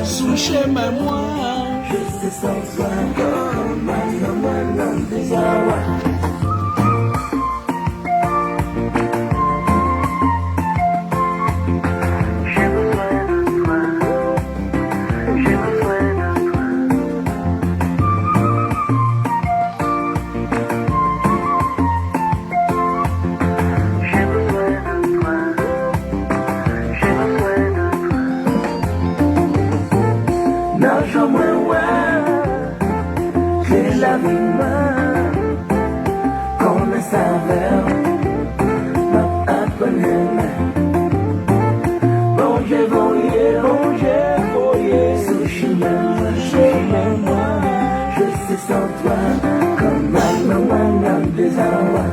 Souchez-moi. Je sais sans toi comme un des awa. La vie comme un saveur, ma apprenez. Bon, j'ai voyé, sous chemin, moi, je sais sans toi, comme un des awa.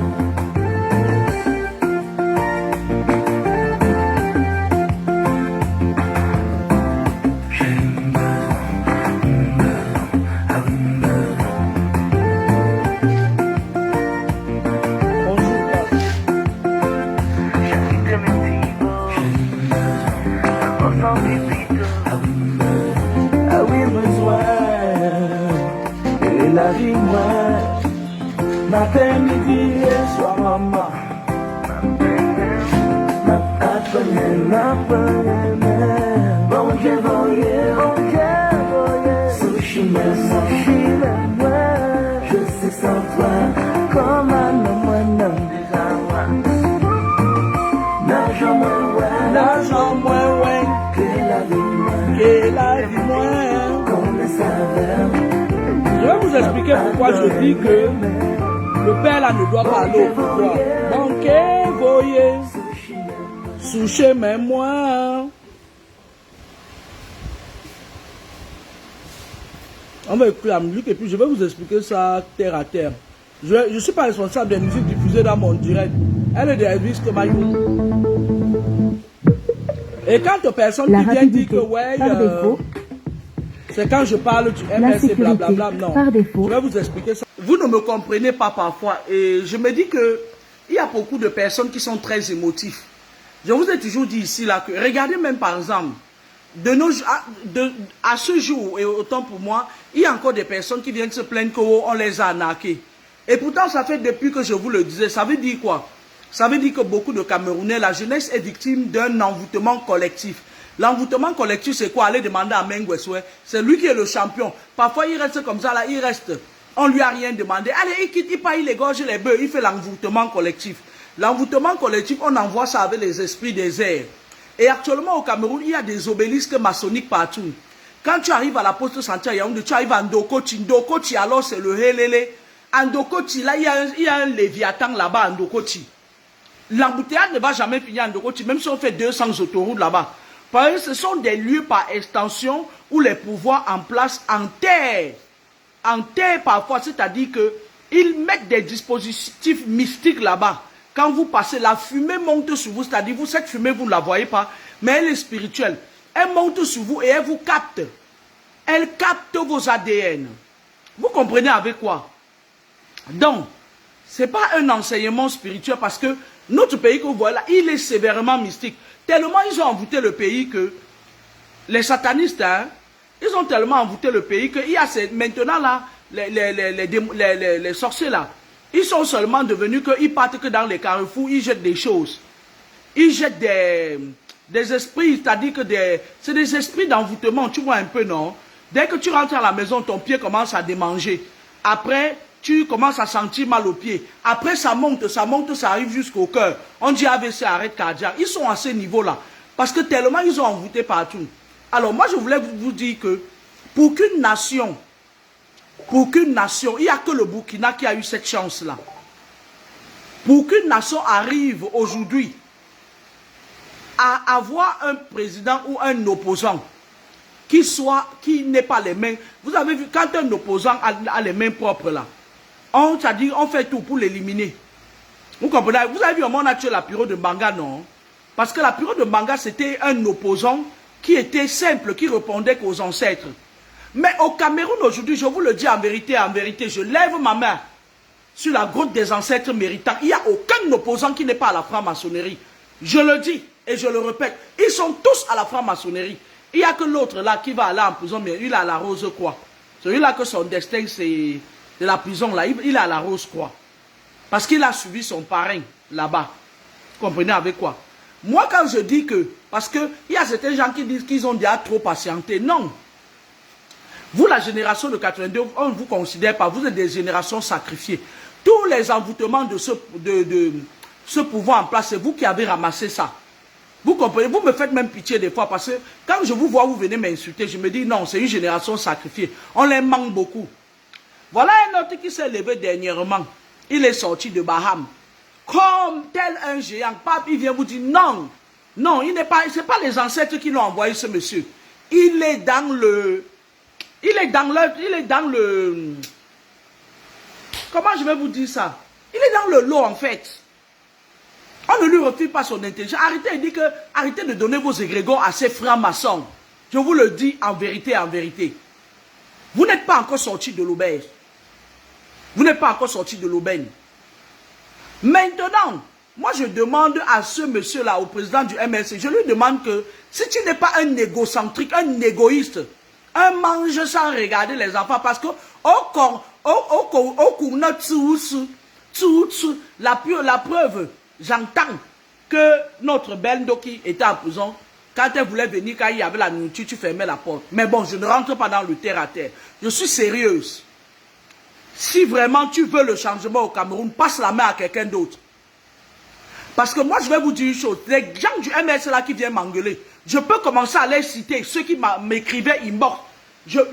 La vie, moi, matin, midi et soir, maman. Ma apprenez. Bon, j'ai voyé, sous chemin, moi. Je sais sans toi, comme un homme des awa. L'argent, ouais, que la vie, moi, comme un saveur. Je vais vous expliquer pourquoi je dis que le père là ne doit pas aller au pouvoir. Banquet, voyez, sous chemin, moi. On va écouter la musique et puis je vais vous expliquer ça terre à terre. Je ne suis pas responsable des musiques diffusées dans mon direct. Elle est des risques Mayou. Et quant aux personnes qui viennent dire que ouais, c'est quand je parle du MSC blablabla, non. Je vais vous expliquer ça. Vous ne me comprenez pas parfois et je me dis que il y a beaucoup de personnes qui sont très émotives. Je vous ai toujours dit ici là que regardez même par exemple à ce jour et autant pour moi, il y a encore des personnes qui viennent se plaindre qu'on les a arnaqués. Et pourtant ça fait depuis que je vous le disais, ça veut dire quoi? Ça veut dire que beaucoup de Camerounais, la jeunesse est victime d'un envoûtement collectif. L'envoûtement collectif, c'est quoi? Aller demander à Mengweswe. C'est lui qui est le champion. Parfois, il reste comme ça, là, il reste. On lui a rien demandé. Allez, il quitte, il part, il égorge les bœufs. Il fait l'envoûtement collectif. L'envoûtement collectif, on envoie ça avec les esprits des airs. Et actuellement, au Cameroun, il y a des obélisques maçonniques partout. Quand tu arrives à la poste santé à Yaoundé, tu arrives à Ndokochi. Ndokochi, alors, c'est le Helele. À Ndokochi, là, il y a un léviathan là-bas, à Ndokochi. L'embouteillage ne va jamais finir à Ndokochi, même si on fait 200 autoroutes là-bas. Parce que ce sont des lieux par extension où les pouvoirs en place enterrent parfois, c'est-à-dire qu'ils mettent des dispositifs mystiques là-bas. Quand vous passez, la fumée monte sur vous, c'est-à-dire vous, cette fumée, vous ne la voyez pas, mais elle est spirituelle. Elle monte sur vous et elle vous capte. Elle capte vos ADN. Vous comprenez avec quoi? Donc, ce n'est pas un enseignement spirituel parce que notre pays que vous voyez là, il est sévèrement mystique. Tellement ils ont envoûté le pays que les satanistes, hein, ils ont tellement envoûté le pays qu'il y a maintenant là, les sorciers là, ils sont seulement devenus qu'ils partent que dans les carrefours, ils jettent des choses. Ils jettent des esprits, c'est-à-dire que c'est des esprits d'envoûtement, tu vois un peu, non? Dès que tu rentres à la maison, ton pied commence à démanger. Après, tu commences à sentir mal au pied. Après, ça monte, ça arrive jusqu'au cœur. On dit AVC, arrêt cardiaque. Ils sont à ce niveau-là. Parce que tellement ils ont envoûté partout. Alors, moi, je voulais vous dire que pour qu'une nation, il n'y a que le Burkina qui a eu cette chance-là. Pour qu'une nation arrive aujourd'hui à avoir un président ou un opposant qui n'ait pas les mains. Vous avez vu, quand un opposant a les mains propres là, on fait tout pour l'éliminer. Vous comprenez? Vous avez vu, on a tué la Piro de Mbanga, non? Parce que la Piro de Mbanga, c'était un opposant qui était simple, qui répondait qu'aux ancêtres. Mais au Cameroun aujourd'hui, je vous le dis en vérité, je lève ma main sur la grotte des ancêtres méritants. Il n'y a aucun opposant qui n'est pas à la franc-maçonnerie. Je le dis et je le répète, ils sont tous à la franc-maçonnerie. Il n'y a que l'autre là qui va aller en prison, mais il a la rose croix. Celui-là que son destin, c'est de la prison là, il a la rose croix. Parce qu'il a suivi son parrain là-bas. Vous comprenez avec quoi? Moi, quand je dis que, parce qu'il y a certains gens qui disent qu'ils ont déjà trop patienté. Non. Vous, la génération de 82, on ne vous considère pas, vous êtes des générations sacrifiées. Tous les envoûtements de ce pouvoir en place, c'est vous qui avez ramassé ça. Vous comprenez? Vous me faites même pitié des fois parce que quand je vous vois, vous venez m'insulter, je me dis non, c'est une génération sacrifiée. On les manque beaucoup. Voilà un autre qui s'est levé dernièrement. Il est sorti de Baham. Comme tel un géant. Pape, il vient vous dire non. Non, il n'est pas, c'est pas les ancêtres qui l'ont envoyé ce monsieur. Il est dans le... Comment je vais vous dire ça? Il est dans le lot en fait. On ne lui refuse pas son intelligence. Arrêtez, il dit que, arrêtez de donner vos égrégores à ces francs-maçons. Je vous le dis en vérité, en vérité. Vous n'êtes pas encore sorti de l'auberge. Vous n'êtes pas encore sorti de l'aubaine. Maintenant, moi je demande à ce monsieur-là, au président du MLC, je lui demande que si tu n'es pas un égocentrique, un égoïste, un mange sans regarder les enfants, parce que la preuve, j'entends que notre belle Ndoki était en prison. Quand elle voulait venir, quand il y avait la nourriture, tu fermais la porte. Mais bon, je ne rentre pas dans le terre à terre. Je suis sérieuse. Si vraiment tu veux le changement au Cameroun, passe la main à quelqu'un d'autre. Parce que moi, je vais vous dire une chose. Les gens du MS là qui viennent m'engueuler, je peux commencer à les citer. Ceux qui m'écrivaient inbox.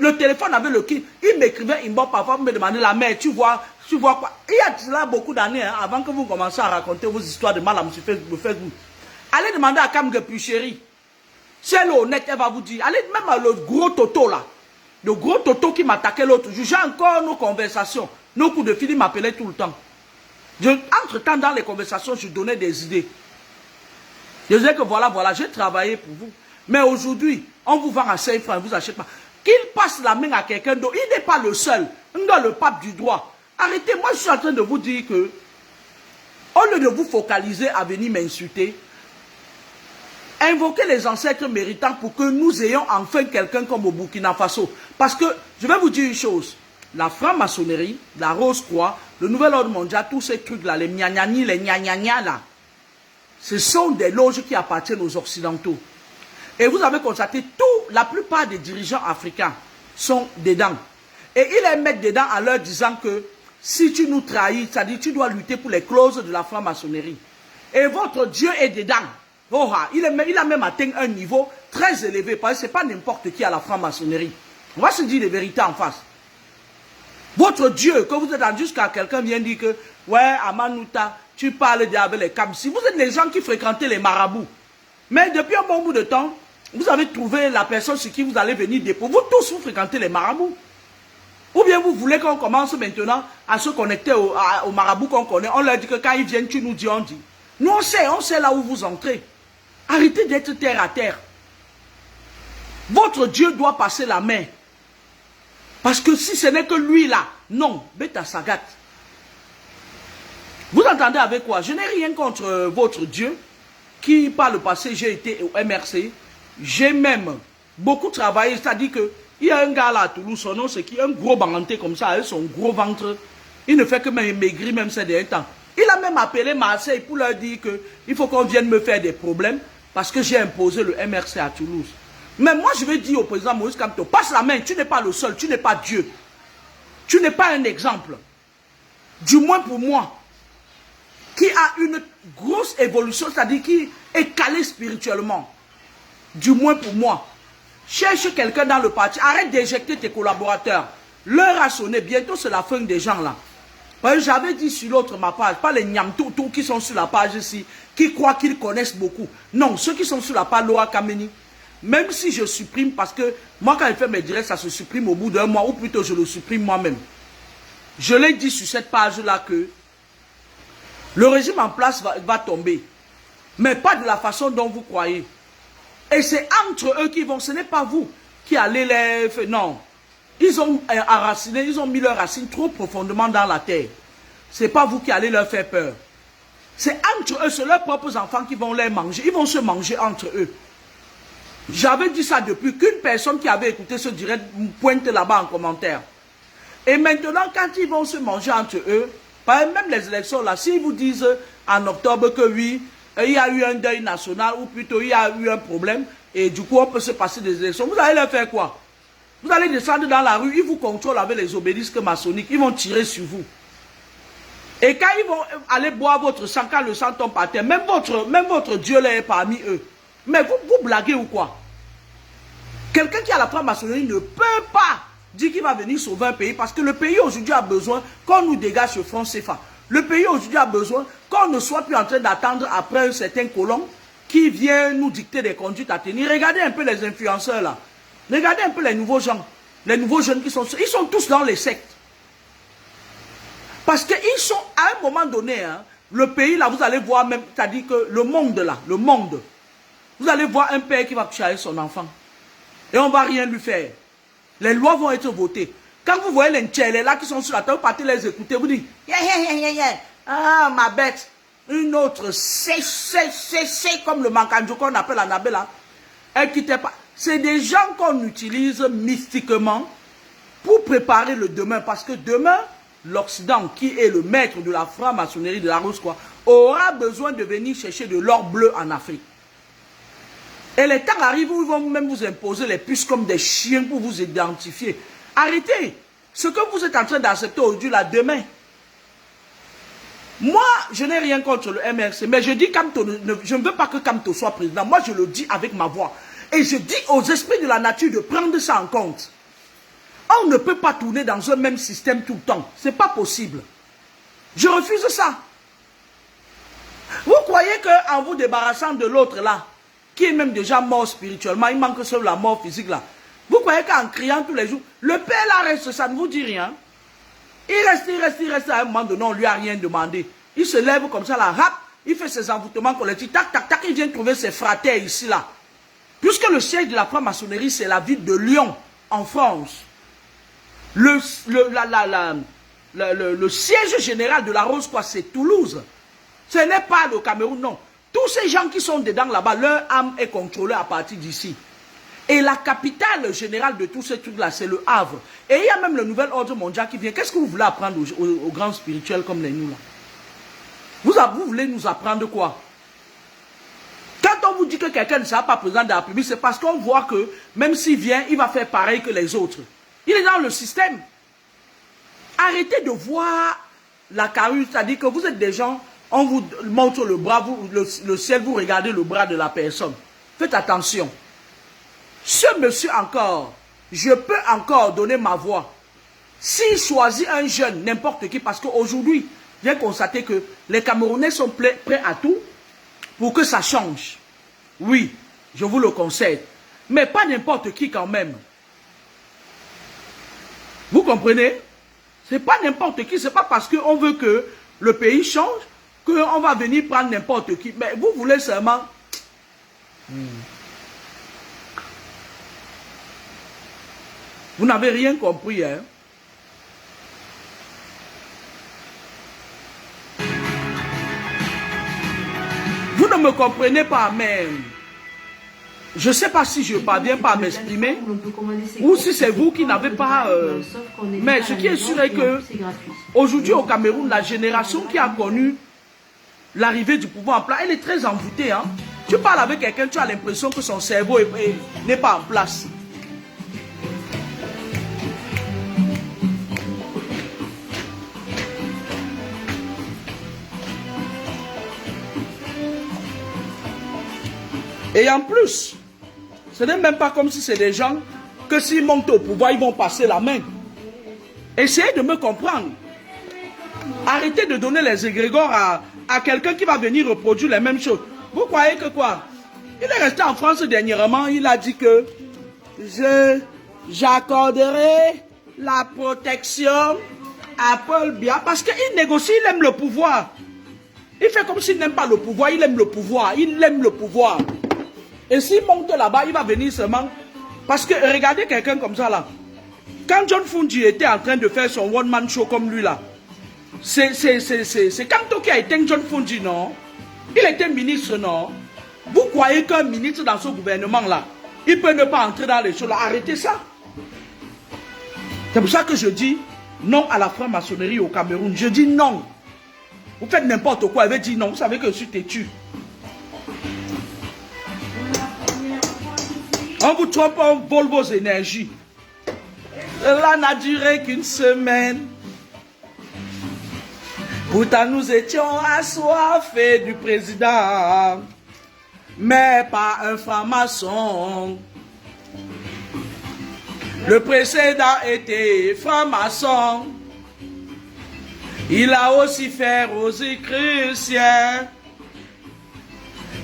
Le téléphone avait le kit. Ils m'écrivaient inbox parfois pour me demander la mère, tu vois quoi. Il y a là beaucoup d'années, hein, avant que vous commenciez à raconter vos histoires de mal à M. Facebook. Allez demander à Kamge Puchéry. Si elle est honnête, elle va vous dire. Allez même à le gros Toto là. Le gros Toto qui m'attaquait l'autre. J'ai encore nos conversations. Nos coups de fil, il m'appelait tout le temps. Entre-temps, dans les conversations, je donnais des idées. Je disais que voilà, j'ai travaillé pour vous. Mais aujourd'hui, on vous vend à 5 francs, vous achetez pas. Qu'il passe la main à quelqu'un d'autre, il n'est pas le seul. Il est le pape du droit. Arrêtez, moi je suis en train de vous dire que, au lieu de vous focaliser à venir m'insulter, invoquez les ancêtres méritants pour que nous ayons enfin quelqu'un comme au Burkina Faso. Parce que, je vais vous dire une chose, la franc-maçonnerie, la Rose-Croix, le Nouvel Ordre Mondial, tous ces trucs-là, les gnagnani, les gnagnagna là, ce sont des loges qui appartiennent aux Occidentaux. Et vous avez constaté, la plupart des dirigeants africains sont dedans. Et ils les mettent dedans en leur disant que si tu nous trahis, c'est-à-dire tu dois lutter pour les clauses de la franc-maçonnerie. Et votre Dieu est dedans. Oh, il a même atteint un niveau très élevé, parce que ce n'est pas n'importe qui à la franc-maçonnerie. On va se dire les vérités en face. Votre Dieu, que vous êtes en jusqu'à quelqu'un vient dire que, ouais, Amanouta, tu parles avec les Kamsi. Vous êtes les gens qui fréquentaient les marabouts. Mais depuis un bon bout de temps, vous avez trouvé la personne sur qui vous allez venir déposer. Vous tous, vous fréquentez les marabouts. Ou bien vous voulez qu'on commence maintenant à se connecter aux marabouts qu'on connaît. On leur dit que quand ils viennent, tu nous dis, on dit. Nous, on sait là où vous entrez. Arrêtez d'être terre à terre. Votre Dieu doit passer la main. Parce que si ce n'est que lui là, non, Beta Sagat. Vous entendez avec quoi? Je n'ai rien contre votre Dieu, qui par le passé, j'ai été au MRC. J'ai même beaucoup travaillé, c'est-à-dire que il y a un gars là à Toulouse, son nom c'est qui, un gros banganté comme ça, avec son gros ventre. Il ne fait que maigrir même ces derniers temps. Il a même appelé Marseille pour leur dire qu'il faut qu'on vienne me faire des problèmes parce que j'ai imposé le MRC à Toulouse. Mais moi je vais dire au président Moïse Kamto, passe la main, tu n'es pas le seul, tu n'es pas Dieu. Tu n'es pas un exemple. Du moins pour moi, qui a une grosse évolution, c'est-à-dire qui est calé spirituellement. Du moins pour moi. Cherche quelqu'un dans le parti. Arrête d'éjecter tes collaborateurs. L'heure a sonné. Bientôt, c'est la fin des gens là. J'avais dit sur l'autre ma page, pas les nyamtoutou qui sont sur la page ici, qui croient qu'ils connaissent beaucoup. Non, ceux qui sont sur la page Laura Kameni, même si je supprime, parce que moi quand je fais mes directs, ça se supprime au bout d'un mois, ou plutôt je le supprime moi-même. Je l'ai dit sur cette page-là que le régime en place va tomber. Mais pas de la façon dont vous croyez. Et c'est entre eux qui vont, ce n'est pas vous qui allez les faire. Non. Ils ont enraciné, ils ont mis leurs racines trop profondément dans la terre. Ce n'est pas vous qui allez leur faire peur. C'est entre eux, c'est leurs propres enfants qui vont les manger. Ils vont se manger entre eux. J'avais dit ça depuis qu'une personne qui avait écouté ce direct pointe là-bas en commentaire. Et maintenant, quand ils vont se manger entre eux, par exemple, même les élections là, s'ils vous disent en octobre que oui, il y a eu un deuil national, ou plutôt il y a eu un problème, et du coup on peut se passer des élections, vous allez leur faire quoi? Vous allez descendre dans la rue, ils vous contrôlent avec les obélisques maçonniques, ils vont tirer sur vous. Et quand ils vont aller boire votre sang, quand le sang tombe par terre, même votre Dieu là est parmi eux. Mais vous blaguez ou quoi? Quelqu'un qui a la franc-maçonnerie ne peut pas dire qu'il va venir sauver un pays parce que le pays aujourd'hui a besoin qu'on nous dégage ce franc CFA. Le pays aujourd'hui a besoin qu'on ne soit plus en train d'attendre après un certain colon qui vient nous dicter des conduites à tenir. Regardez un peu les influenceurs là. Regardez un peu les nouveaux gens. Les nouveaux jeunes qui sont... Ils sont tous dans les sectes. Parce qu'ils sont, à un moment donné, hein, le pays là, vous allez voir même, c'est-à-dire que le monde là, le monde, vous allez voir un père qui va charger son enfant. Et on ne va rien lui faire. Les lois vont être votées. Quand vous voyez les Ntchélé là qui sont sur la table, vous partez les écouter, vous dites, ah ma bête, une autre, c'est comme le Mankanjo qu'on appelle Anabé là. Elle quittait pas. C'est des gens qu'on utilise mystiquement pour préparer le demain. Parce que demain, l'Occident, qui est le maître de la franc-maçonnerie de la Rose, quoi, aura besoin de venir chercher de l'or bleu en Afrique. Et les temps arrivent où ils vont même vous imposer les puces comme des chiens pour vous identifier. Arrêtez. Ce que vous êtes en train d'accepter aujourd'hui, là, demain. Moi, je n'ai rien contre le MRC, mais je dis Kamto, je ne veux pas que Kamto soit président. Moi, je le dis avec ma voix. Et je dis aux esprits de la nature de prendre ça en compte. On ne peut pas tourner dans un même système tout le temps. Ce n'est pas possible. Je refuse ça. Vous croyez qu'en vous débarrassant de l'autre là, qui est même déjà mort spirituellement, il manque seul la mort physique là. Vous croyez qu'en criant tous les jours, le père là reste, ça ne vous dit rien. Il reste, à un moment donné, on ne lui a rien demandé. Il se lève comme ça là, rap, il fait ses envoûtements collectifs, tac, tac, tac, il vient trouver ses fraternes ici là. Puisque le siège de la franc-maçonnerie, c'est la ville de Lyon, en France. Le siège général de la Rose, quoi, c'est Toulouse. Ce n'est pas le Cameroun, non. Tous ces gens qui sont dedans là-bas, leur âme est contrôlée à partir d'ici. Et la capitale générale de tous ces trucs-là, c'est le Havre. Et il y a même le nouvel ordre mondial qui vient. Qu'est-ce que vous voulez apprendre aux grands spirituels comme les nous là? Vous voulez nous apprendre quoi? Quand on vous dit que quelqu'un ne sera pas président de la République, c'est parce qu'on voit que même s'il vient, il va faire pareil que les autres. Il est dans le système. Arrêtez de voir la carrure, c'est-à-dire que vous êtes des gens, on vous montre le bras, le ciel, vous regardez le bras de la personne. Faites attention. Ce monsieur encore, je peux encore donner ma voix. S'il choisit un jeune, n'importe qui, parce qu'aujourd'hui, j'ai constaté que les Camerounais sont prêts à tout pour que ça change. Oui, je vous le conseille. Mais pas n'importe qui quand même. Vous comprenez? Ce n'est pas n'importe qui. Ce n'est pas parce qu'on veut que le pays change qu'on va venir prendre n'importe qui. Mais vous voulez seulement... Vous n'avez rien compris, hein? Vous ne me comprenez pas, mais je ne sais pas si je ne parviens pas à m'exprimer ou si c'est vous qui n'avez pas... Mais ce qui est sûr est que aujourd'hui au Cameroun, la génération qui a connu l'arrivée du pouvoir en place, elle est très envoûtée. Hein? Tu parles avec quelqu'un, tu as l'impression que son cerveau n'est pas en place. Et en plus, ce n'est même pas comme si c'est des gens que s'ils montent au pouvoir, ils vont passer la main. Essayez de me comprendre. Arrêtez de donner les égrégores à quelqu'un qui va venir reproduire les mêmes choses. Vous croyez que quoi? Il est resté en France dernièrement, il a dit que j'accorderai la protection à Paul Biya parce qu'il négocie, il aime le pouvoir. Il fait comme s'il n'aime pas le pouvoir, il aime le pouvoir, il aime le pouvoir. Et s'il monte là-bas, il va venir seulement. Parce que regardez quelqu'un comme ça là. Quand John Fundi était en train de faire son one-man show comme lui là, c'est Kamto qui a été John Fundi, non? Il était ministre, non? Vous croyez qu'un ministre dans ce gouvernement là, Il peut ne pas entrer dans les choses là. Arrêtez ça. C'est pour ça que je dis non à la franc-maçonnerie au Cameroun. Je dis non. Vous faites n'importe quoi. Elle veut dire non. Vous savez que je suis têtu. On vous trompe, on vole vos énergies. Cela n'a duré qu'une semaine. Pourtant, nous étions assoiffés du président, mais pas un franc-maçon. Le précédent était franc-maçon. Il a aussi fait Rosicrucien.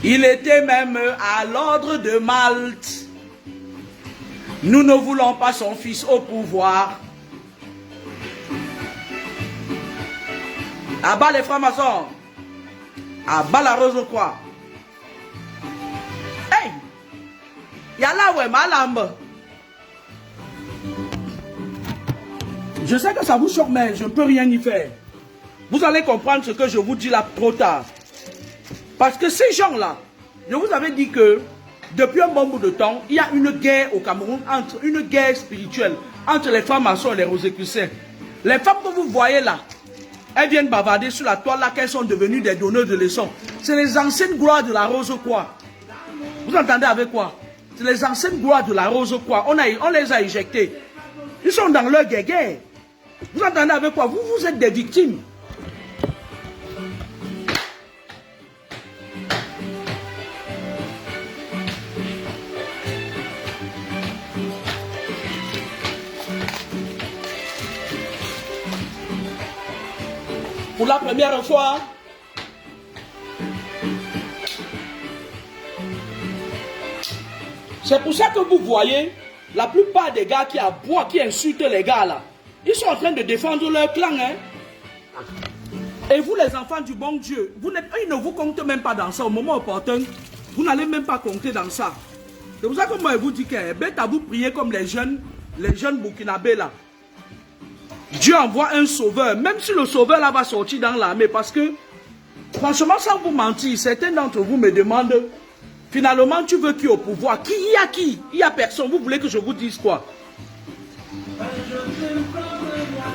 Il était même à l'ordre de Malte. Nous ne voulons pas son fils au pouvoir. À bas les francs-maçons. À bas la Rose-Croix. Hey! Y'a ouais, ma lambe. Je sais que ça vous choque, mais je ne peux rien y faire. Vous allez comprendre ce que je vous dis là trop tard. Parce que ces gens-là, je vous avais dit que depuis un bon bout de temps, il y a une guerre au Cameroun, une guerre spirituelle entre les francs-maçons et les Rosicruciens. Les femmes que vous voyez là, elles viennent bavarder sur la toile là qu'elles sont devenues des donneurs de leçons. C'est les anciennes gloires de la Rose-Croix. Vous entendez avec quoi? C'est les anciennes gloires de la Rose-Croix. On les a éjectés. Ils sont dans leur guerre. Vous entendez avec quoi? Vous êtes des victimes. Pour la première fois, c'est pour ça que vous voyez la plupart des gars qui aboient, qui insultent les gars là, ils sont en train de défendre leur clan. Hein? Et vous les enfants du bon Dieu, ils ne vous comptent même pas dans ça au moment opportun. Vous n'allez même pas compter dans ça. C'est pour ça que moi je vous dis que bête à vous prier comme les jeunes burkinabés là. Dieu envoie un sauveur, même si le sauveur là va sortir dans l'armée, parce que, franchement, sans vous mentir, certains d'entre vous me demandent, finalement, tu veux qui au pouvoir? Qui? Il y a qui? Il n'y a personne. Vous voulez que je vous dise quoi?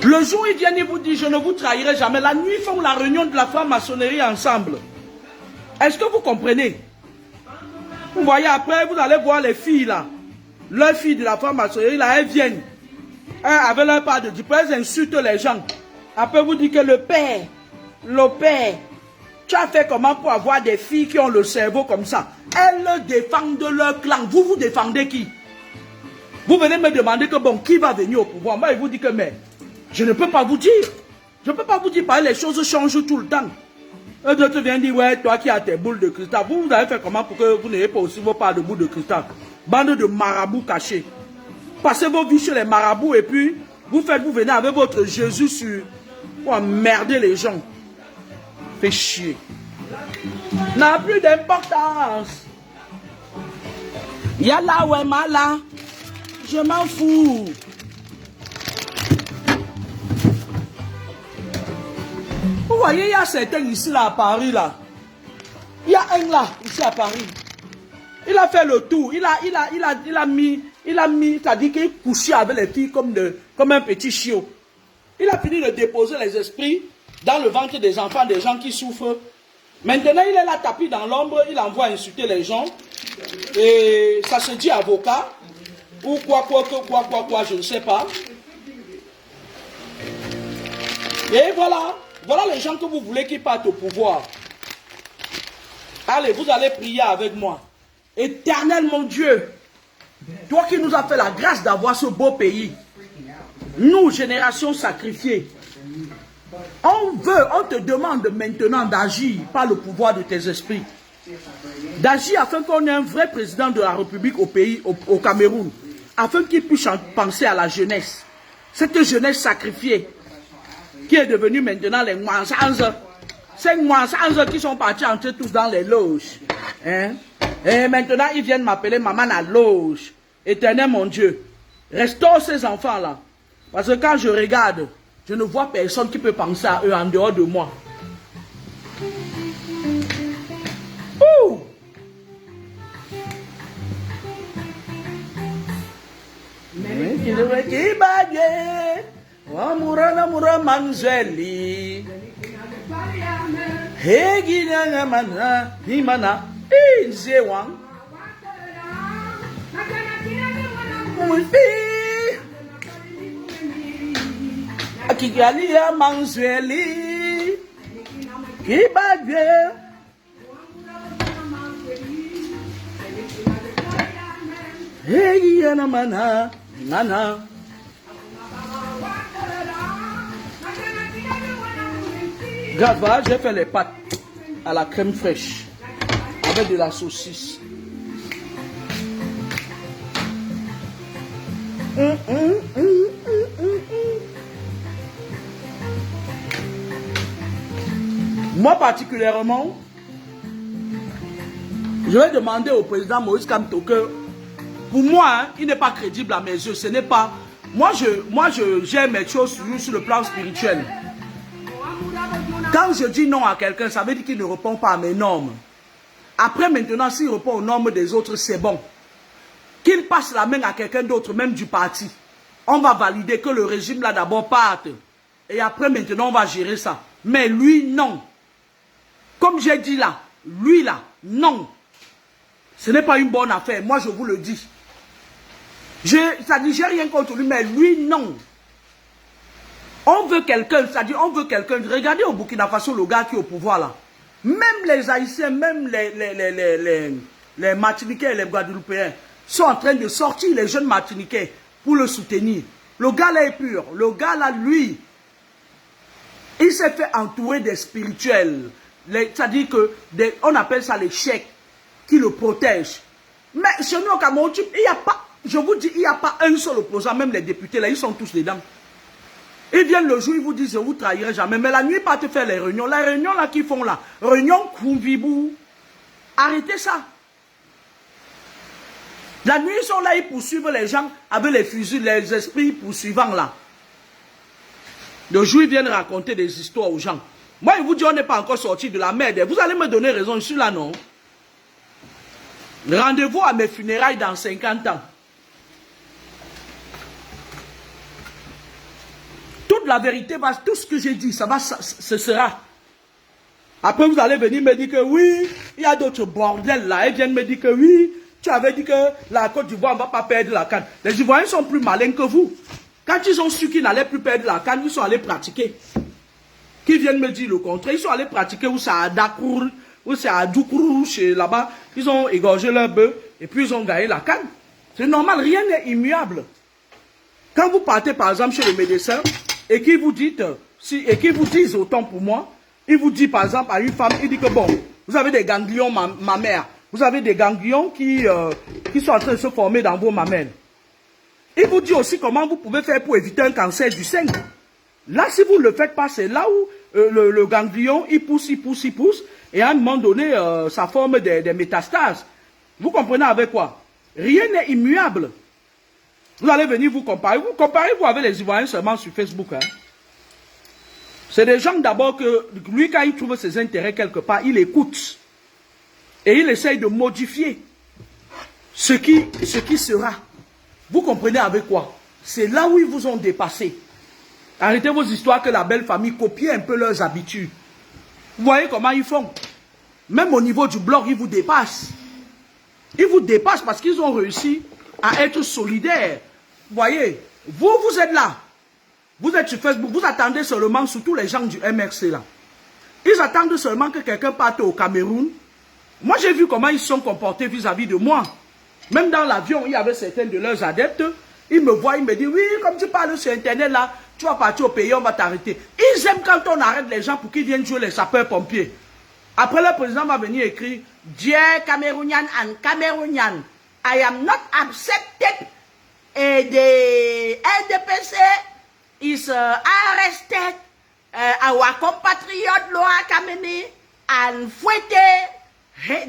Le jour où ils viennent, ils vous disent, je ne vous trahirai jamais. La nuit, ils font la réunion de la franc-maçonnerie ensemble. Est-ce que vous comprenez? Vous voyez, après, vous allez voir les filles là. Leurs filles de la franc-maçonnerie là, elles viennent. Avec leur part de Dieu, elles insultent les gens. Après, vous dites que le père, tu as fait comment pour avoir des filles qui ont le cerveau comme ça? Elles défendent leur clan. Vous, vous défendez qui? Vous venez me demander que bon, qui va venir au pouvoir? Moi, je vous dis que mais, je ne peux pas vous dire. Je ne peux pas vous dire parce que les choses changent tout le temps. Un autre vient dire, ouais, toi qui as tes boules de cristal, vous avez fait comment pour que vous n'ayez pas aussi vos parts de boules de cristal? Bande de marabouts cachés. Passez vos vies chez les marabouts et puis vous venez avec votre Jésus sur pour emmerder les gens. Fait chier. N'a plus d'importance. Yalla ouais mala. Je m'en fous. Vous voyez, il y a certains ici là à Paris là. Il y a un là ici à Paris. Il a fait le tour. Il a mis, c'est-à-dire qu'il couchait avec les filles comme un petit chiot. Il a fini de déposer les esprits dans le ventre des enfants, des gens qui souffrent. Maintenant, il est là tapis dans l'ombre, il envoie insulter les gens. Et ça se dit avocat. Ou quoi, je ne sais pas. Et voilà. Voilà les gens que vous voulez qui partent au pouvoir. Allez, vous allez prier avec moi. Éternel mon Dieu, toi qui nous as fait la grâce d'avoir ce beau pays, nous, génération sacrifiée, on te demande maintenant d'agir par le pouvoir de tes esprits. D'agir afin qu'on ait un vrai président de la République au pays, au Cameroun, afin qu'il puisse penser à la jeunesse. Cette jeunesse sacrifiée, qui est devenue maintenant les Mwansanza. Ces Mwansanza qui sont partis entrer tous dans les loges. Hein? Et maintenant, ils viennent m'appeler maman à loge. Éternel mon Dieu, restaure ces enfants-là. Parce que quand je regarde, je ne vois personne qui peut penser à eux en dehors de moi. Ouh! Kibadye, Wamurana Mura Manzeli. Hegi na mana, himana, Inzewang. Mufi. Akigalia Manzeli. Kibadye. Hegi na mana, nana. Regarde, voilà, j'ai fait les pâtes à la crème fraîche avec de la saucisse. Moi particulièrement, je vais demander au président Moïse Kamto que pour moi, hein, il n'est pas crédible à mes yeux. Ce n'est pas... Moi, j'aime mes choses sur le plan spirituel. Quand je dis non à quelqu'un, ça veut dire qu'il ne répond pas à mes normes. Après, maintenant, s'il répond aux normes des autres, c'est bon. Qu'il passe la main à quelqu'un d'autre, même du parti. On va valider que le régime, là, d'abord parte. Et après, maintenant, on va gérer ça. Mais lui, non. Comme j'ai dit là, lui, là, non. Ce n'est pas une bonne affaire. Moi, je vous le dis. Ça dit, j'ai rien contre lui, mais lui, non. On veut quelqu'un, c'est-à-dire on veut quelqu'un. Regardez au Burkina Faso le gars qui est au pouvoir là. Même les Haïtiens, même les Martiniquais et les Guadeloupéens sont en train de sortir les jeunes Martiniquais pour le soutenir. Le gars là est pur. Le gars là, lui, il s'est fait entourer des spirituels. C'est-à-dire qu'on appelle ça les chèques qui le protègent. Mais chez nous au Cameroun, il n'y a pas, je vous dis, il n'y a pas un seul opposant, même les députés là, ils sont tous dedans. Ils viennent le jour, ils vous disent, je ne vous trahirai jamais. Mais la nuit, pas te faire les réunions. Les réunions là qu'ils font là, réunion Kouvibou. Arrêtez ça. La nuit, ils sont là, ils poursuivent les gens avec les fusils, les esprits poursuivants là. Le jour, ils viennent raconter des histoires aux gens. Moi, ils vous disent, on n'est pas encore sorti de la merde. Vous allez me donner raison, je suis là, non? Rendez-vous à mes funérailles dans 50 ans. Toute la vérité, tout ce que j'ai dit, ce sera. Après, vous allez venir me dire que oui, il y a d'autres bordels là. Ils viennent me dire que oui, tu avais dit que la Côte d'Ivoire ne va pas perdre la CAN. Les Ivoiriens sont plus malins que vous. Quand ils ont su qu'ils n'allaient plus perdre la CAN, ils sont allés pratiquer. Qui viennent me dire le contraire, ils sont allés pratiquer où c'est à Dakour, où c'est à Doukourou, là-bas. Ils ont égorgé leur bœuf et puis ils ont gagné la CAN. C'est normal, rien n'est immuable. Quand vous partez par exemple chez le médecin et qu'ils vous disent autant pour moi, il vous dit par exemple à une femme, il dit que bon, vous avez des ganglions mammaires, vous avez des ganglions qui sont en train de se former dans vos mamelles. Il vous dit aussi comment vous pouvez faire pour éviter un cancer du sein. Là, si vous ne le faites pas, c'est là où le ganglion, il pousse, et à un moment donné, ça forme des métastases. Vous comprenez avec quoi? Rien n'est immuable. Vous allez venir vous comparer. Vous comparez-vous avec les Ivoiriens seulement sur Facebook. Hein? C'est des gens d'abord que, lui, quand il trouve ses intérêts quelque part, il écoute. Et il essaye de modifier ce qui sera. Vous comprenez avec quoi? C'est là où ils vous ont dépassé. Arrêtez vos histoires que la belle famille copie un peu leurs habitudes. Vous voyez comment ils font? Même au niveau du blog, ils vous dépassent. Ils vous dépassent parce qu'ils ont réussi à être solidaires. Vous voyez, vous êtes là. Vous êtes sur Facebook, vous attendez seulement, surtout les gens du MRC là. Ils attendent seulement que quelqu'un parte au Cameroun. Moi, j'ai vu comment ils se sont comportés vis-à-vis de moi. Même dans l'avion, il y avait certains de leurs adeptes. Ils me voient, ils me disent, oui, comme tu parles sur Internet là, tu vas partir au pays, on va t'arrêter. Ils aiment quand on arrête les gens pour qu'ils viennent jouer les sapeurs-pompiers. Après, le président va venir écrire, Dear Cameroonian and Cameroonian, I am not accepted. Et the NDPC is arrested our compatriot Loa Kameni and fouetté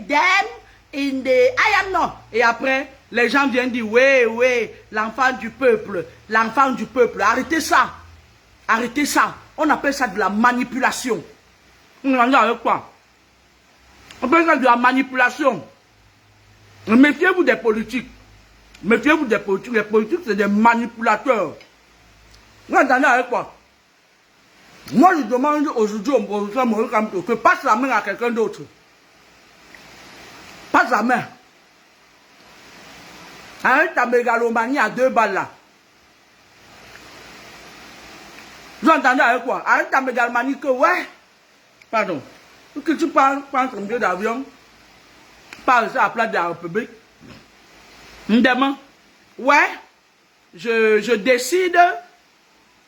them in the I am not. Et après, les gens viennent dire, oui, l'enfant du peuple, l'enfant du peuple. Arrêtez ça. Arrêtez ça. On appelle ça de la manipulation. On en a avec quoi? On appelle ça de la manipulation. Méfiez-vous des politiques. Mettez-vous des politiques. Les politiques, c'est des manipulateurs. Vous entendez avec quoi? Moi, je demande aujourd'hui au professeur Maurice Kamto que passe la main à quelqu'un d'autre. Passe la main. Arrête ta mégalomanie à 2 balles là. Vous entendez avec quoi? Arrête ta mégalomanie que, ouais. Pardon. Que tu prends ton billet d'avion, parle ça à la place de la République. Ndema, ouais, je décide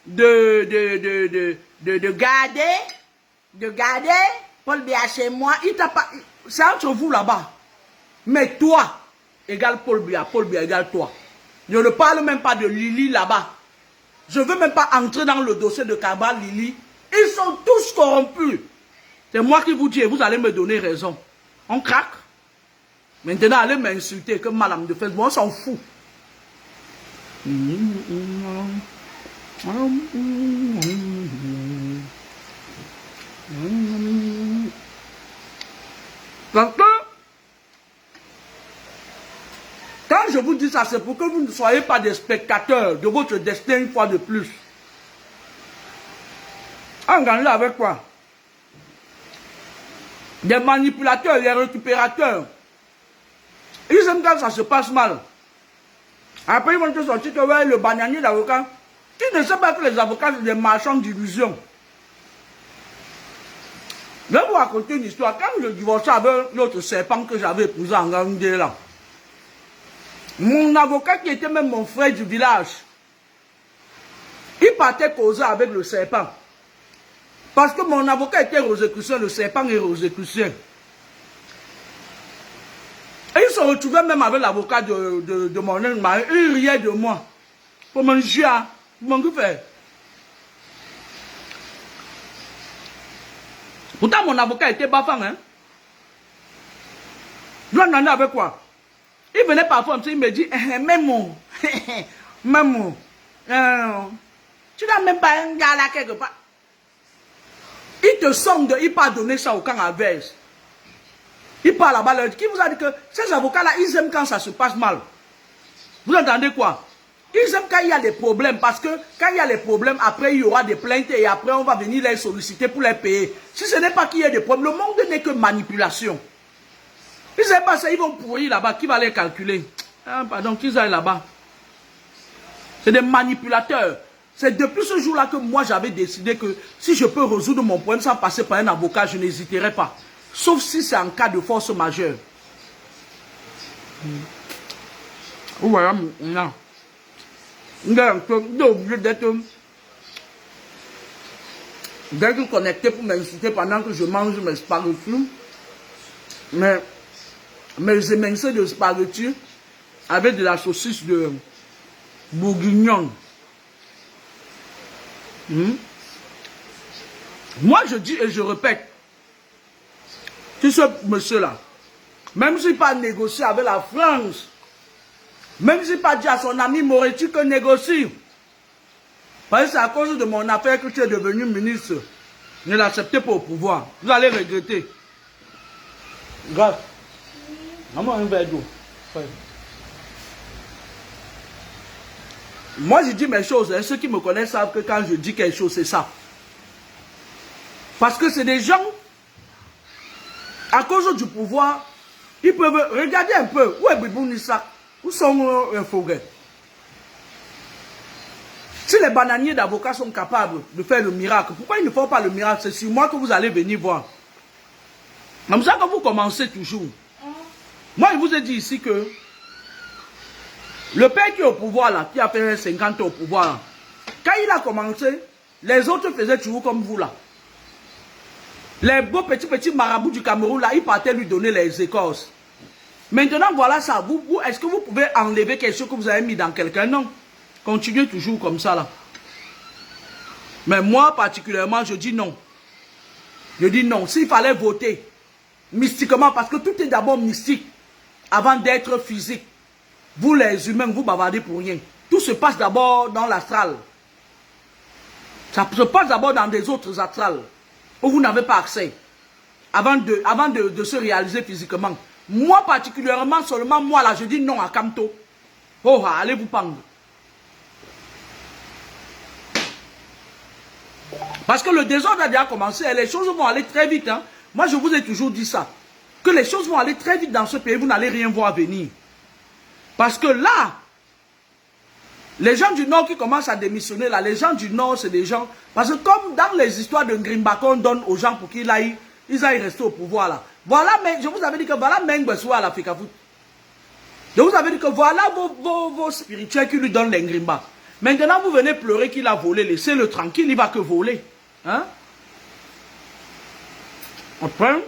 de garder Paul Biya chez moi. Il t'a pas, c'est entre vous là-bas. Mais toi, égale Paul Biya égale toi. Je ne parle même pas de Lily là-bas. Je ne veux même pas entrer dans le dossier de Cabral, Lily. Ils sont tous corrompus. C'est moi qui vous dis et vous allez me donner raison. On craque. Maintenant, allez m'insulter comme madame de Facebook. On s'en fout. Parce que, quand je vous dis ça, c'est pour que vous ne soyez pas des spectateurs de votre destin une fois de plus. On gagne avec quoi? Des manipulateurs, des récupérateurs. Ils aiment quand ça se passe mal. Après, ils vont te sortir que ouais, le bananier d'avocat. Tu ne sais pas que les avocats sont des marchands d'illusions. Je vais vous raconter une histoire. Quand je divorçais avec l'autre serpent que j'avais épousé en Gandhi là, mon avocat qui était même mon frère du village, il partait causer avec le serpent. Parce que mon avocat était rosicrucien, le serpent est rosicrucien. Et il se retrouvait même avec l'avocat de mon mari. Il riait de moi. Pour mon chien, pour mon faire. Pourtant, mon avocat était bafang. Hein? Je l'entendais avec quoi? Il venait parfois, il me dit, Mémo, Mémo, tu n'as même pas un gars là quelque part. Il te sonde, il pas donner ça au camp adverse. Il parle là-bas, qui vous a dit que ces avocats-là, ils aiment quand ça se passe mal. Vous entendez quoi? Ils aiment quand il y a des problèmes, parce que quand il y a des problèmes, après il y aura des plaintes et après on va venir les solliciter pour les payer. Si ce n'est pas qu'il y ait des problèmes, le monde n'est que manipulation. Ils savent pas ça, ils vont pourrir là-bas, qui va les calculer? Ah, pardon, qu'ils aillent là-bas. C'est des manipulateurs. C'est depuis ce jour-là que moi j'avais décidé que si je peux résoudre mon problème sans passer par un avocat, je n'hésiterai pas. Sauf si c'est en cas de force majeure. Vous voyez, non. On est obligé d'être connecté pour m'insulter pendant que je mange mes spaghettis. Mais mes émincés de spaghettis avec de la saucisse de bourguignon. Moi je dis et je répète, que ce monsieur-là, même s'il n'a pas négocié avec la France, même s'il n'a pas dit à son ami Moretti que négocie, parce que c'est à cause de mon affaire que tu es devenu ministre, ne l'acceptez pas au pouvoir. Vous allez regretter. Regarde. Maman, un verre d'eau. Moi, je dis mes choses. Hein. Ceux qui me connaissent savent que quand je dis quelque chose, c'est ça. Parce que c'est des gens, à cause du pouvoir, ils peuvent regarder un peu. Où est Bibou Nissa? Où sont les forêts? Si les bananiers d'avocats sont capables de faire le miracle, pourquoi ils ne font pas le miracle? C'est sur moi que vous allez venir voir. Comme ça que vous commencez toujours. Moi, je vous ai dit ici que le père qui est au pouvoir là, qui a fait 50 ans au pouvoir là, quand il a commencé, les autres faisaient toujours comme vous là. Les beaux petits marabouts du Cameroun là, ils partaient lui donner les écorces. Maintenant, voilà ça. Est-ce que vous pouvez enlever quelque chose que vous avez mis dans quelqu'un? Non. Continuez toujours comme ça là. Mais moi, particulièrement, je dis non. Je dis non. S'il fallait voter mystiquement, parce que tout est d'abord mystique avant d'être physique. Vous les humains, vous bavardez pour rien. Tout se passe d'abord dans l'astral. Ça se passe d'abord dans des autres astrales où vous n'avez pas accès. Avant de se réaliser physiquement. Moi particulièrement, seulement moi là, je dis non à Kamto. Oh, allez vous pendre. Parce que le désordre a déjà commencé et les choses vont aller très vite. Hein. Moi, je vous ai toujours dit ça. Que les choses vont aller très vite dans ce pays, vous n'allez rien voir venir. Parce que là, les gens du Nord qui commencent à démissionner, là, les gens du Nord, c'est des gens... Parce que comme dans les histoires de Ngrimba qu'on donne aux gens pour qu'ils aillent rester au pouvoir, là. Voilà, mais je vous avais dit que voilà Mengbeswa à l'Afrique Foot. Je vous avais dit que voilà vos spirituels qui lui donnent les Ngrimba. Maintenant, vous venez pleurer qu'il a volé. Laissez-le tranquille, il va que voler. Hein? Après,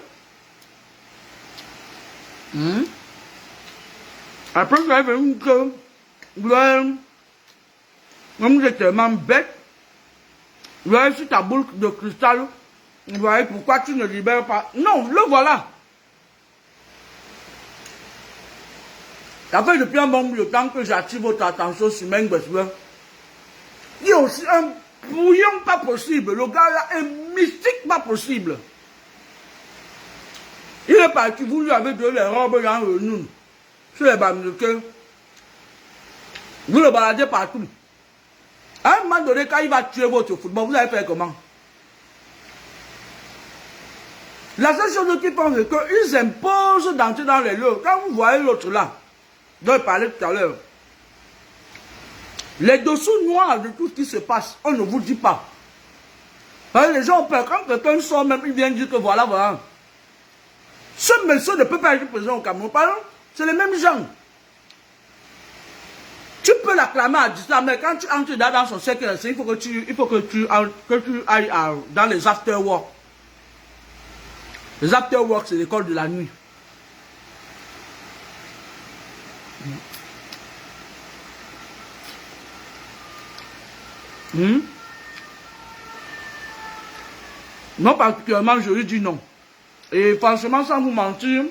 après, vous avez vu que vous êtes tellement bête. Vous voyez sur ta boule de cristal, vous voyez pourquoi tu ne libères pas. Non, le voilà. Ça fait depuis un bon bout de temps que j'attire votre attention sur Mengbeswa. Il y a aussi un bouillon pas possible. Le gars là, un mystique pas possible. Il est parti, vous lui avez donné les robes dans le nous. Sur les bambuquets. Vous le baladez partout. À un moment donné, quand il va tuer votre football, vous allez faire comment? La seule chose qu'ils font, c'est qu'ils imposent d'entrer dans les lieux. Quand vous voyez l'autre là, dont je parlais tout à l'heure, les dessous noirs de tout ce qui se passe, on ne vous dit pas. Parce que les gens ont peur. Quand quelqu'un sort même, il vient dire que voilà, voilà. Ce monsieur ne peut pas être président au Cameroun. Pardon, c'est les mêmes gens. Tu peux l'acclamer à distance, mais quand tu entres dans son cercle, il faut que tu ailles dans les after-work. Les after-work, c'est l'école de la nuit. Non, particulièrement, je lui dis non. Et franchement, sans vous mentir,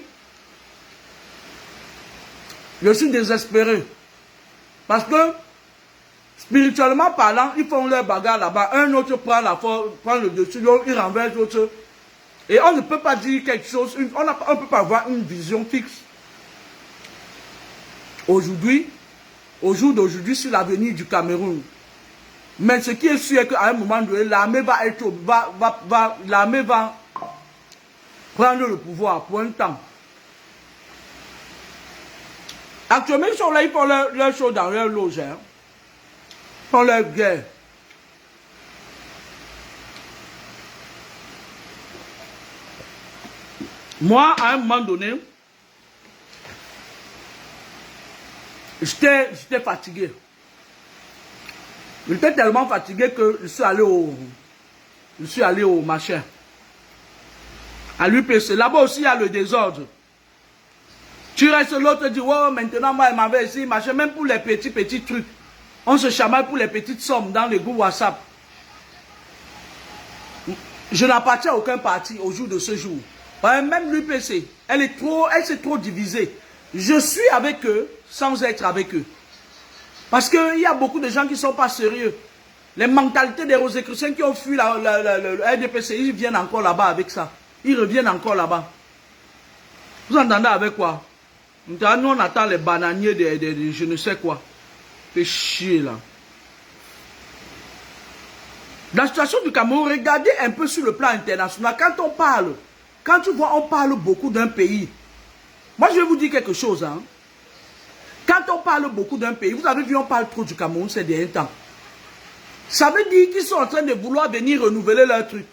je suis désespéré. Parce que, spirituellement parlant, ils font leur bagarre là-bas. Un autre prend le dessus, l'autre, il renverse l'autre. Et on ne peut pas dire quelque chose, on ne peut pas avoir une vision fixe. Aujourd'hui, au jour d'aujourd'hui, sur l'avenir du Cameroun. Mais ce qui est sûr est qu'à un moment donné, l'armée va prendre le pouvoir pour un temps. Actuellement, ils sont là, ils font leur chose dans leur loge. Hein. Ils font leur guerre. Moi, à un moment donné, j'étais fatigué. J'étais tellement fatigué que je suis allé au machin. À l'UPC. Là-bas aussi, il y a le désordre. Tu restes l'autre dit, ouais, maintenant, moi, il m'avait ici, machin. Même pour les petits trucs. On se chamaille pour les petites sommes dans les groupes WhatsApp. Je n'appartiens à aucun parti au jour de ce jour. Même l'UPC, elle s'est trop divisée. Je suis avec eux sans être avec eux. Parce qu'il y a beaucoup de gens qui ne sont pas sérieux. Les mentalités des Rosicruciens qui ont fui le RDPC, ils viennent encore là-bas avec ça. Ils reviennent encore là-bas. Vous entendez avec quoi? Nous, on attend les bananiers de je ne sais quoi. Fait chier là. La situation du Cameroun, regardez un peu sur le plan international. Quand on parle, quand tu vois, on parle beaucoup d'un pays. Moi, je vais vous dire quelque chose. Hein. Quand on parle beaucoup d'un pays, vous avez vu, on parle trop du Cameroun ces derniers temps. Ça veut dire qu'ils sont en train de vouloir venir renouveler leur truc.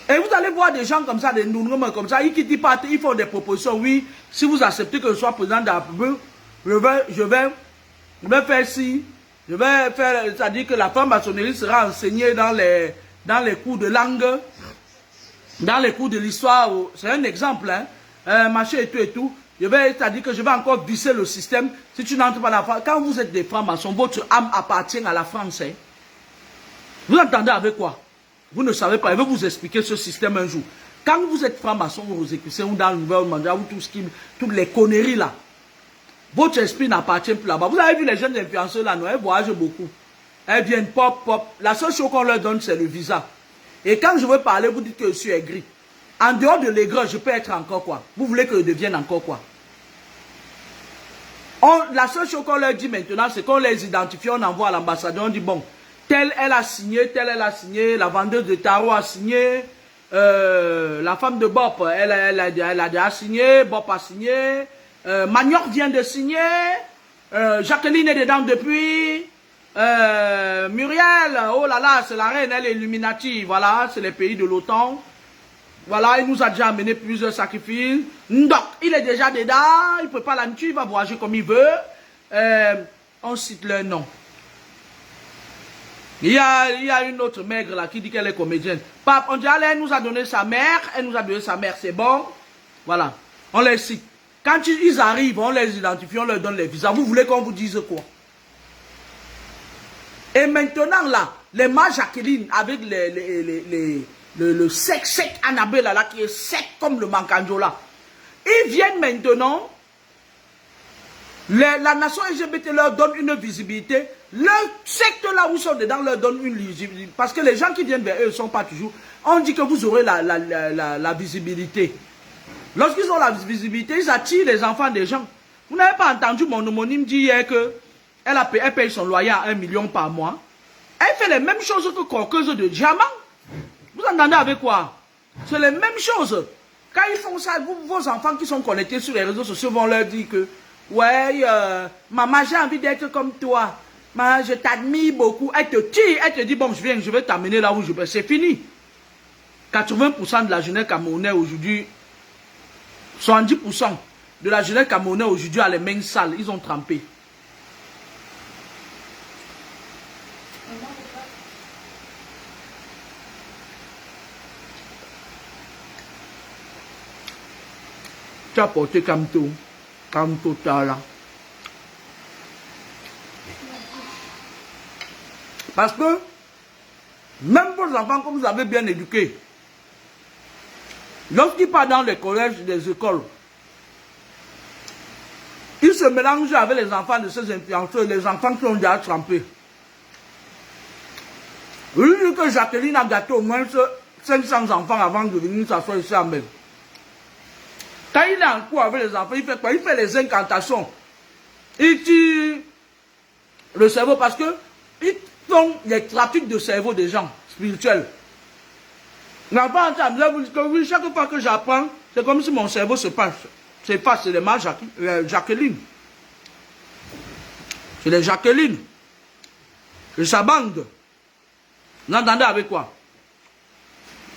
Et vous allez voir des gens comme ça, des nounous comme ça, ils partent, ils font des propositions. Oui, si vous acceptez que je sois président de la République, je vais faire ci, je vais faire, c'est-à-dire que la franc-maçonnerie sera enseignée dans les cours de langue, dans les cours de l'histoire. C'est un exemple, hein, machin et tout. C'est-à-dire que je vais encore visser le système. Si tu n'entres pas dans la France, quand vous êtes des francs-maçons, votre âme appartient à la France. Hein. Vous entendez avec quoi? Vous ne savez pas, je vais vous expliquer ce système un jour. Quand vous êtes franc-maçon, vous écoutez, ou dans le nouvel mandat, ou toutes les conneries là, votre esprit n'appartient plus là-bas. Vous avez vu les jeunes influenceurs là, non, elles voyagent beaucoup. Elles viennent pop. La seule chose qu'on leur donne, c'est le visa. Et quand je veux parler, vous dites que je suis aigri. En dehors de l'aigreur, je peux être encore quoi? Vous voulez que je devienne encore quoi? La seule chose qu'on leur dit maintenant, c'est qu'on les identifie, on envoie à l'ambassadeur, on dit bon, telle elle a signé, telle elle a signé, la vendeuse de tarot a signé, la femme de Bob, elle a déjà signé, Bob a signé, Maniok vient de signer, Jacqueline est dedans depuis, Muriel, oh là là, c'est la reine, elle est Illuminati, voilà, c'est les pays de l'OTAN. Voilà, il nous a déjà amené plusieurs sacrifices. Ndok, il est déjà dedans, il ne peut pas la tuer, il va voyager comme il veut. On cite leur nom. Il y a une autre maigre là qui dit qu'elle est comédienne. Pape, on dit, elle nous a donné sa mère, c'est bon. Voilà, on les cite. Quand ils arrivent, on les identifie, on leur donne les visas. Vous voulez qu'on vous dise quoi? Et maintenant là, les mages Jacqueline avec le sec Annabelle là qui est sec comme le Mankanjo là. Ils viennent maintenant, la nation LGBT leur donne une visibilité, le secte là où ils sont dedans leur donne une visibilité, parce que les gens qui viennent vers eux ne sont pas toujours, on dit que vous aurez la visibilité. Lorsqu'ils ont la visibilité, ils attirent les enfants des gens. Vous n'avez pas entendu mon homonyme dire hier que elle paye son loyer à 1 million par mois. Elle fait les mêmes choses que Corqueuse de Diamant. Vous entendez avec quoi? C'est les mêmes choses. Quand ils font ça, vos enfants qui sont connectés sur les réseaux sociaux vont leur dire que ouais, maman, j'ai envie d'être comme toi. Maman, je t'admire beaucoup. Elle te tire, elle te dit bon, je vais t'amener là où je vais. C'est fini. 80% de la jeunesse camerounaise aujourd'hui, 70% de la jeunesse camerounaise aujourd'hui a les mains sales. Ils ont trempé. Tu as porté Kamto là. Parce que, même vos enfants que vous avez bien éduqués, lorsqu'ils partent dans les collèges, les écoles, ils se mélangent avec les enfants de ces influenceurs, les enfants qui ont déjà trempé. Vous dites que Jacqueline a gâté au moins 500 enfants avant de venir s'asseoir ici à même. Quand il est en cours avec les enfants, il fait quoi? Il fait les incantations. Il tire le cerveau parce que ils font les trafics de cerveau des gens spirituels. L'enfant entend, vous dites que oui, chaque fois que j'apprends, c'est comme si mon cerveau se passe. C'est pas, c'est les mains Jacqueline. C'est les Jacqueline. C'est sa bande. Vous entendez avec quoi?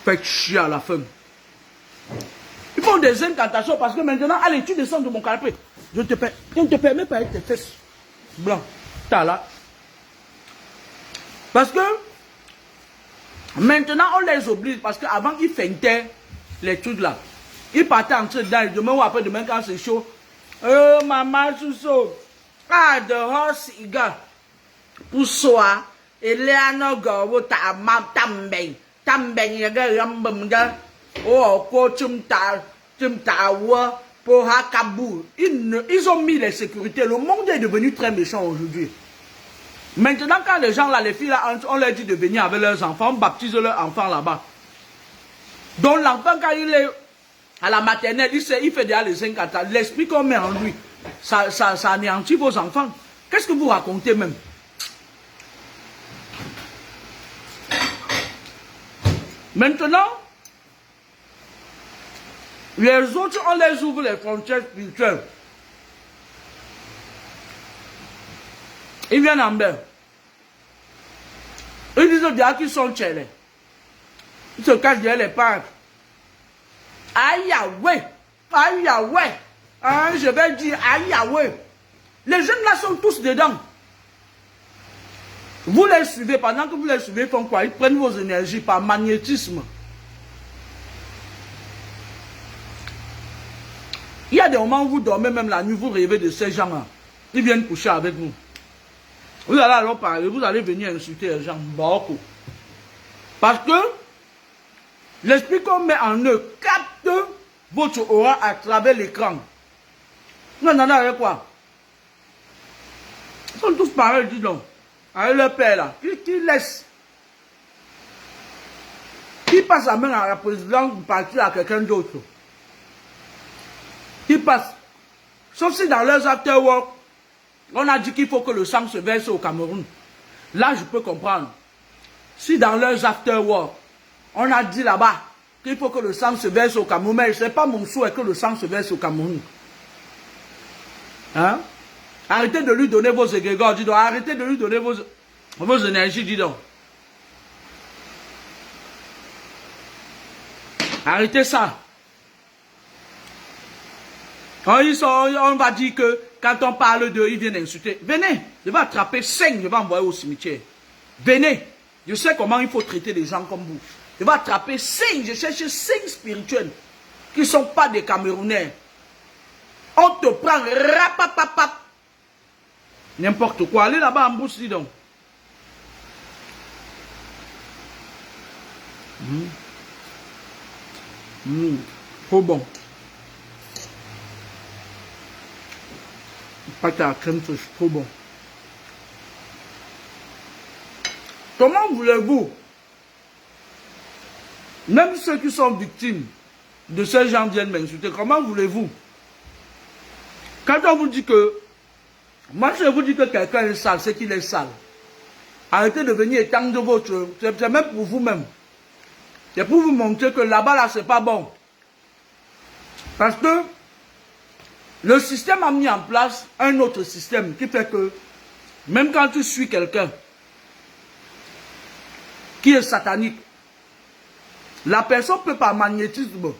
Faites chier à la fin. Ils font des incantations parce que maintenant, allez, tu descends de mon canapé. Je ne te permets pas avec tes fesses blancs. T'as là. Parce que maintenant, on les oblige. Parce qu'avant, ils feintaient les trucs là. Ils partaient entrer dedans. Demain ou après-demain, quand c'est chaud. Oh, maman, Sousso. Ah, dehors, c'est gars. Pour soi, et là, non, go, ta mam, tambeng. Tambeng, il y a un gars. Oh, ils ont mis les sécurités. Le monde est devenu très méchant aujourd'hui. Maintenant, quand les gens là, les filles là, on leur dit de venir avec leurs enfants, on baptise leurs enfants là-bas. Donc l'enfant, quand il est à la maternelle, il fait déjà les incantations. L'esprit qu'on met en lui, ça anéantit vos enfants. Qu'est-ce que vous racontez même? Maintenant, les autres, on les ouvre les frontières spirituelles. Ils viennent en bas. Ils disent déjà qu'ils sont tchèlés. Ils se cachent derrière les pâques. Aïe, ouais. Aïe, ouais. Hein, je vais dire aïe, ouais. Les jeunes là sont tous dedans. Vous les suivez, pendant que vous les suivez, ils font quoi? Ils prennent vos énergies par magnétisme. Il y a des moments où vous dormez même la nuit, vous rêvez de ces gens-là. Ils viennent coucher avec vous. Vous allez alors parler, vous allez venir insulter les gens. Beaucoup. Parce que l'esprit qu'on met en eux capte votre aura à travers l'écran. Vous entendez avec quoi? Ils sont tous pareils, dis donc. Avec leur père là. Qui laisse? Qui passe la main à la présidence du parti à quelqu'un d'autre? Qui passe? Sauf si dans leurs after-work, on a dit qu'il faut que le sang se verse au Cameroun. Là, je peux comprendre. Si dans leurs after-war, on a dit là-bas qu'il faut que le sang se verse au Cameroun, mais ce n'est pas mon souhait que le sang se verse au Cameroun. Hein? Arrêtez de lui donner vos égrégores, dis donc. Arrêtez de lui donner vos énergies, dis donc. Arrêtez ça. On va dire que quand on parle d'eux, ils viennent insulter. Venez, je vais attraper 5, je vais envoyer au cimetière. Venez, je sais comment il faut traiter les gens comme vous. Je vais attraper 5, je cherche 5 spirituels qui ne sont pas des Camerounais. On te prend, rapapapap. N'importe quoi. Allez là-bas en brousse, dis donc. Trop bon. Pâte à la crème fraîche, trop bon. Comment voulez-vous, même ceux qui sont victimes de ces gens viennent m'insulter, comment voulez-vous, quand on vous dit que, moi je vous dis que quelqu'un est sale, c'est qu'il est sale. Arrêtez de venir étendre votre, c'est même pour vous-même. C'est pour vous montrer que là-bas, là, c'est pas bon. Parce que le système a mis en place un autre système qui fait que même quand tu suis quelqu'un qui est satanique, la personne peut par magnétisme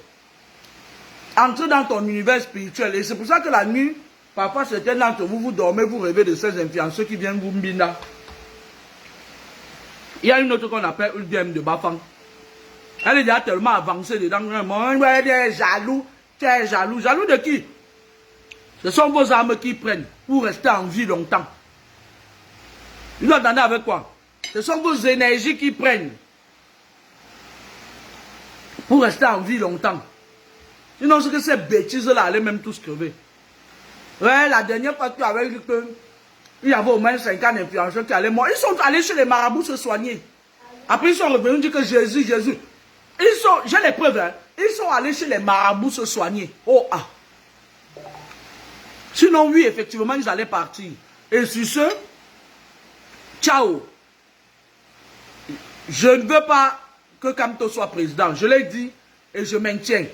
entrer dans ton univers spirituel. Et c'est pour ça que la nuit, parfois certains d'entre vous, vous dormez, vous rêvez de ces influenceurs qui viennent vous mbina. Il y a une autre qu'on appelle Uldième de Bafang. Elle est déjà tellement avancée dedans. Tu es jaloux. Tu es jaloux. Jaloux de qui? Ce sont vos âmes qui prennent pour rester en vie longtemps. Vous entendez avec quoi? Ce sont vos énergies qui prennent pour rester en vie longtemps. Sinon, c'est que ces bêtises-là allaient même tous crever. Ouais, la dernière fois que tu avais dit qu'il y avait au moins 50 influenceurs qui allaient mourir. Ils sont allés chez les marabouts se soigner. Après, ils sont revenus dire que Jésus. J'ai les preuves, hein. Ils sont allés chez les marabouts se soigner. Oh, ah. Sinon, oui, effectivement, ils allaient partir. Et sur ce, ciao. Je ne veux pas que Kamto soit président. Je l'ai dit et je maintiens.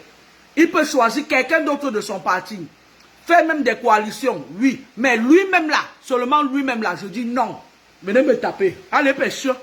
Il peut choisir quelqu'un d'autre de son parti. Faire même des coalitions, oui. Mais lui-même là, seulement lui-même là, je dis non. Venez me taper. Allez, pêcheur.